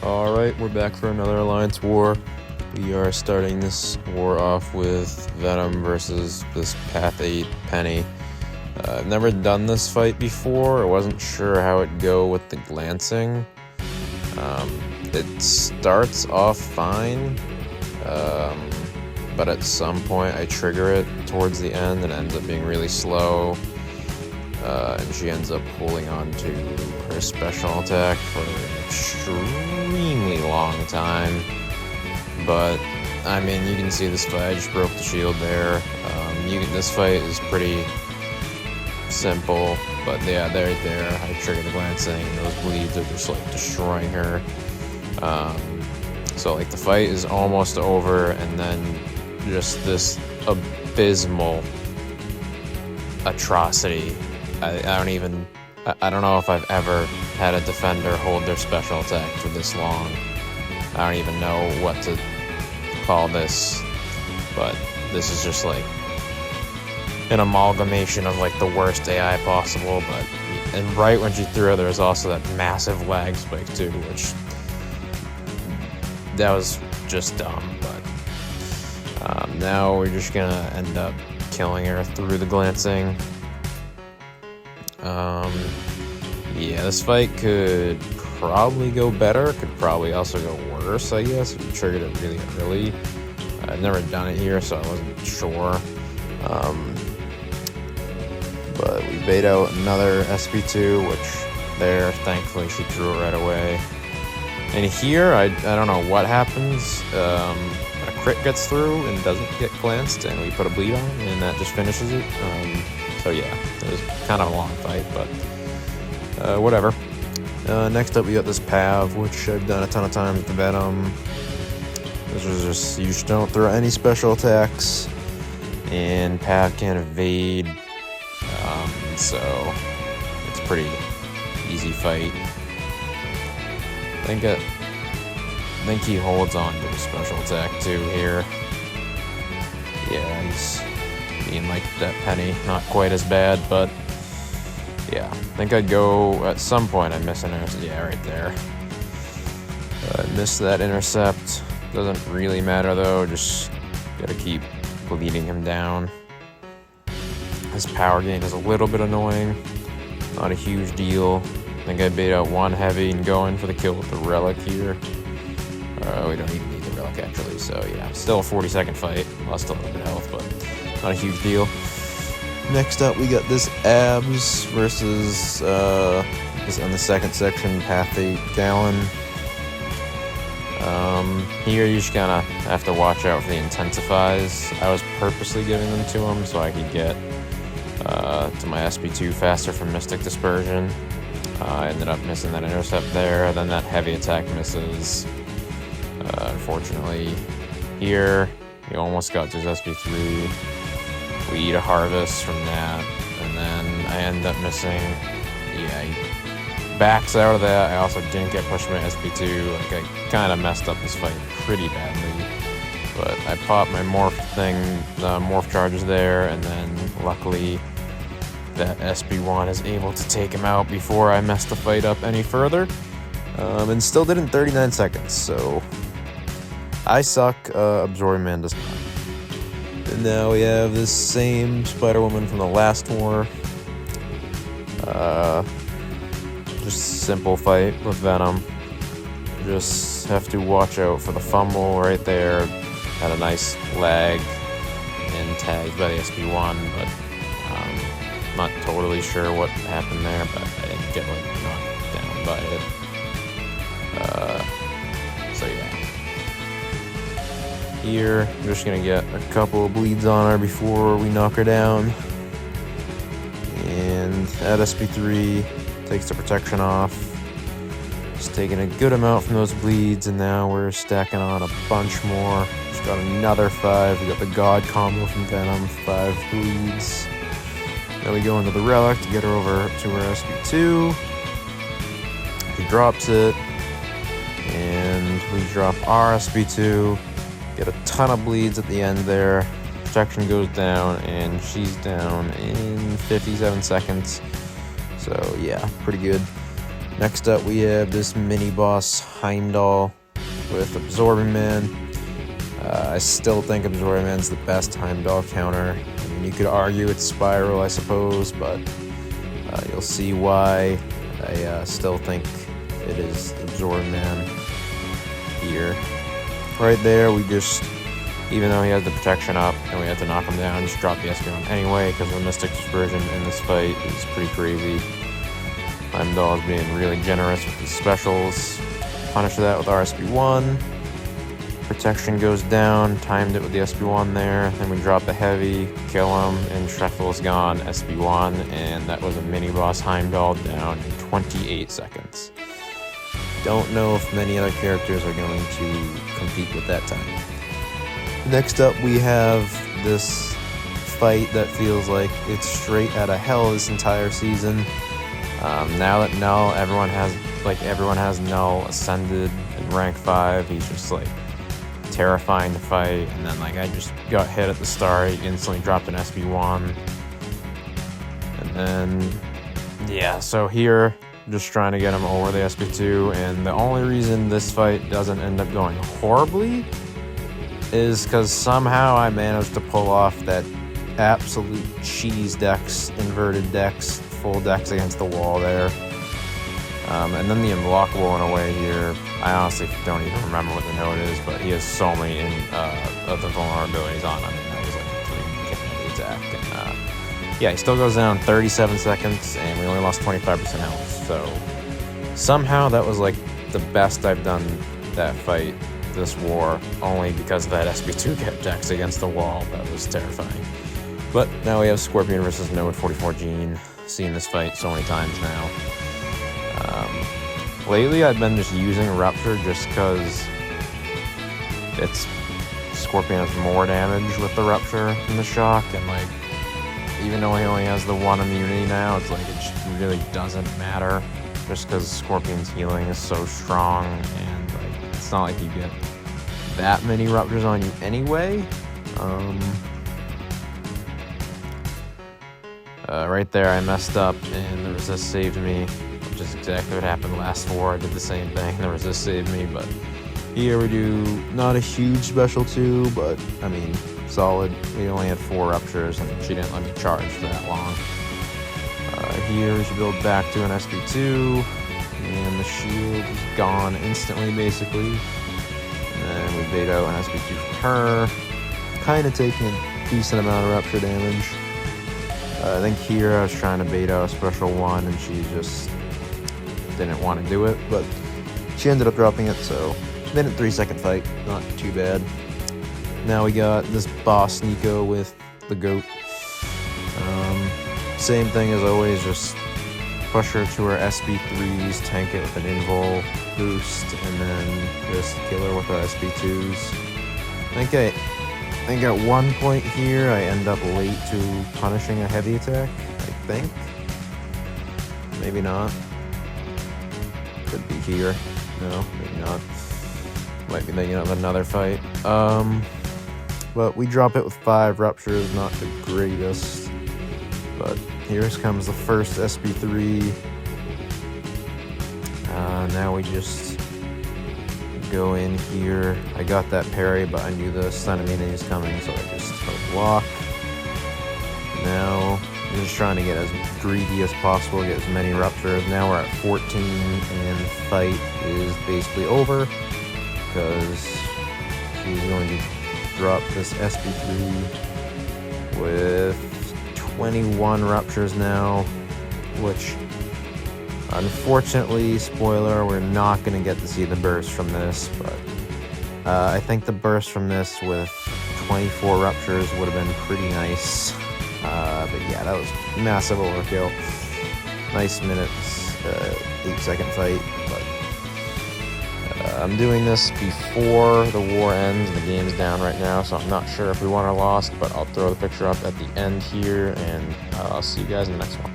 Alright, we're back for another Alliance war. We are starting this war off with Venom versus this Path 8 Penny. I've never done this fight before. I wasn't sure how it'd go with the glancing. It starts off fine, but at some point I trigger it towards the end and it ends up being really slow. And she ends up holding on to her special attack for an extremely long time. But, I mean, you can see this fight. I just broke the shield there. This fight is pretty simple, but yeah, right there, I trigger the glancing, and those bleeds are just, like, destroying her. So, like, the fight is almost over, and then just this abysmal atrocity. I don't know if I've ever had a defender hold their special attack for this long. I don't even know what to call this, but this is just like an amalgamation of like the worst AI possible. And right when she threw it, there was also that massive lag spike too, which that was just dumb. But now we're just gonna end up killing her through the glancing. Yeah, this fight could probably go better. Could probably also go worse, I guess, if you triggered it really early. I've never done it here, so I wasn't sure. But we bait out another SP2, which there, thankfully, she drew it right away. And here, I don't know what happens. A crit gets through and doesn't get glanced, and we put a bleed on, and that just finishes it. So yeah, it was kind of a long fight, but whatever. Next up, we got this Pav, which I've done a ton of times with the Venom. This was just, you just don't throw any special attacks, and Pav can't evade, so it's a pretty easy fight. I think he holds on to his special attack too here. Yeah, he's being like that Penny, not quite as bad, but yeah, I think I'd go at some point. I miss an intercept. Yeah, right there. I missed that intercept. Doesn't really matter though. Just gotta keep bleeding him down. His power gain is a little bit annoying. Not a huge deal. I think I bait out one heavy and go in for the kill with the relic here. We don't even need the relic actually. So yeah, still a 40-second fight. Lost a little bit of health, but not a huge deal. Next up, we got this Abs versus, is on the second section, Path 8 Gallon. Here you just kinda have to watch out for the intensifies. I was purposely giving them to him so I could get to my SP2 faster from Mystic Dispersion. I ended up missing that intercept there, then that heavy attack misses. Unfortunately, here, he almost got to his SP3. We eat a harvest from that, and then I end up missing. Yeah, he backs out of that. I also didn't get pushed by SP2. Like, I kind of messed up this fight pretty badly. But I popped my morph thing, the morph charges there, and then luckily that SP1 is able to take him out before I messed the fight up any further. And still did in 39 seconds, so I suck, Absorbing Man does not. And now we have this same Spider-Woman from the last war. Just simple fight with Venom. Just have to watch out for the fumble right there. Had a nice lag and tagged by the SP1, but not totally sure what happened there, but I didn't get like knocked down by it. So yeah. Here, I'm just gonna get a couple of bleeds on her before we knock her down. And at SP3, takes the protection off. Just taking a good amount from those bleeds, and now we're stacking on a bunch more. Just got another 5. We got the God combo from Venom, 5 bleeds. Then we go into the relic to get her over to her SP2. She drops it, and we drop our SP2. Get a ton of bleeds at the end there. Protection goes down, and she's down in 57 seconds. So yeah, pretty good. Next up, we have this mini-boss Heimdall with Absorbing Man. I still think Absorbing Man's the best Heimdall counter. I mean, you could argue it's Spiral, I suppose, but you'll see why I still think it is Absorbing Man here. Right there, we just, even though he has the protection up and we have to knock him down, just drop the SP1 anyway, because the Mystic Dispersion in this fight is pretty crazy. Heimdall is being really generous with his specials. Punish that with our SP1. Protection goes down, timed it with the SP1 there. Then we drop the heavy, kill him, and Shreffel is gone, SP1, and that was a mini-boss Heimdall down in 28 seconds. Don't know if many other characters are going to compete with that time. Next up, we have this fight that feels like it's straight out of hell this entire season. Now that everyone has Null ascended in rank 5, he's just like terrifying to fight. And then I just got hit at the start, he instantly dropped an SP1. And then, yeah, so here, just trying to get him over the SP2, and the only reason this fight doesn't end up going horribly is because somehow I managed to pull off that absolute cheese dex, inverted dex, full dex against the wall there. And then the unblockable in a way here, I honestly don't even remember what the note is, but he has so many of the vulnerabilities on him. That was like a 3 attack. And yeah, he still goes down 37 seconds, and we only lost 25% health. So somehow that was like the best I've done that fight this war, only because of that SP2 kept dex against the wall. That was terrifying. But now we have Scorpion versus Node 44 Gene. Seen this fight so many times now. Lately I've been just using Rupture just because Scorpion has more damage with the Rupture than the Shock, and even though he only has the 1 immunity now, it's it just really doesn't matter, just because Scorpion's healing is so strong, and it's not like you get that many Ruptures on you anyway. Right there I messed up and the resist saved me, which is exactly what happened last war. I did the same thing, the resist saved me, but here we do not a huge special 2, but I mean solid. We only had 4 Ruptures and she didn't let me charge for that long. Here we should build back to an SP2, and the shield is gone instantly basically. And then we bait out an SP2 from her, kind of taking a decent amount of Rupture damage. I think here I was trying to bait out a special 1 and she just didn't want to do it, but she ended up dropping it, so minute 3-second fight, not too bad. Now we got this boss Nico with the goat. Same thing as always, just push her to her SP3s, tank it with an invul boost, and then just kill her with our SP2s. I think at one point here I end up late to punishing a heavy attack, I think. Maybe not. Could be here. No, maybe not. Might be thinking of another fight. But we drop it with 5 Ruptures, not the greatest. But here comes the first SP3. Now we just go in here. I got that parry, but I knew the stun immunity was coming, so I just block. Now I'm just trying to get as greedy as possible, get as many Ruptures. Now we're at 14, and the fight is basically over because she's going to drop this SP3 with 21 Ruptures now, which unfortunately, spoiler, we're not going to get to see the burst from this, but I think the burst from this with 24 Ruptures would have been pretty nice. But yeah, that was massive overkill. Nice minutes, 8-second fight, but I'm doing this before the war ends. The game's down right now, so I'm not sure if we won or lost, but I'll throw the picture up at the end here, and I'll see you guys in the next one.